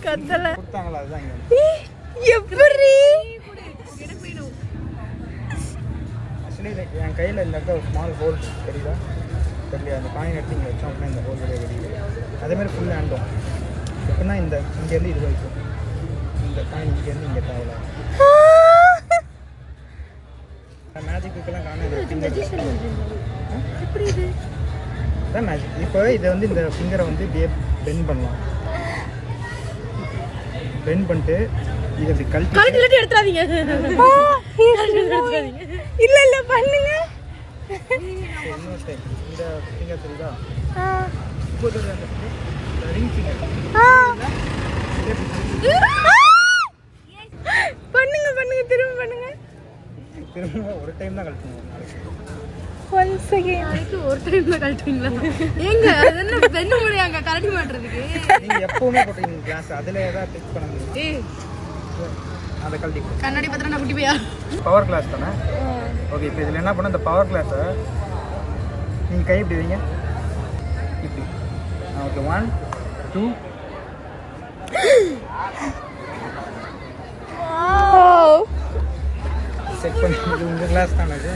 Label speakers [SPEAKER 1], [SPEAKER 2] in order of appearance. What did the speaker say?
[SPEAKER 1] கத்தல
[SPEAKER 2] கொடுத்தாங்களா அதுதான்
[SPEAKER 1] எப்படி
[SPEAKER 2] ஆக்சுவலி என் கையில் இந்த இடத்துல ஒரு ஸ்மால் ஹோல் தெரியுதா தெரியல அந்த காயின் எடுத்து இங்கே வச்சோம் அப்படின்னா இந்த ஹோல் வெளியே அதேமாதிரி ஃபுல் ஹேண்டும் எப்படின்னா இந்த இங்கேருந்து இது வரைக்கும் இந்த காயின் இங்கேருந்து இங்கே தேவையில்ல மேஜிக் புக்கெல்லாம் காணாது அதான் மேஜிக் இப்போ இதை வந்து இந்த ஃபிங்கரை வந்து இப்படியே பெண்ட் பண்ணலாம் பெண்ட் பண்ணிட்டு இதை இப்படி
[SPEAKER 1] கழட்டி எடுத்துறாதீங்க இல்ல இல்ல பண்ணுங்க
[SPEAKER 2] இன்னொரு ஸ்டைல் இந்த ஃபிங்கர் தெரியுதா இப்போ ரிங் ஃபிங்கர்
[SPEAKER 1] பண்ணுங்க பண்ணுங்க திரும்ப பண்ணுங்க
[SPEAKER 2] திரும்ப ஒரு டைம் தான் கழட்டணும்
[SPEAKER 1] once again ஒரு டைம்ல கழட்டுவீங்களா ஏங்க அது என்ன பெண்ணு முடியாங்க கழட்டி மாட்டறதுக்கு
[SPEAKER 2] நீங்க எப்பவுமே போடுறீங்க கிளாஸ் அதுல ஏதாவது டிக் பண்ண முடியும்
[SPEAKER 1] ஏய்
[SPEAKER 2] அத கழட்டி
[SPEAKER 1] கண்ணாடி பத்திரம் நான் குட்டி போயா
[SPEAKER 2] பவர் கிளாஸ் தானே ஓகே இப்போ இதில் என்ன பண்ண இந்த பவர் கிளாஸை நீங்கள் கை இப்படி வைங்க இப்படி ஓகே 1 2 செட் பண்ணி உங்கள் கிளாஸ் தானே இது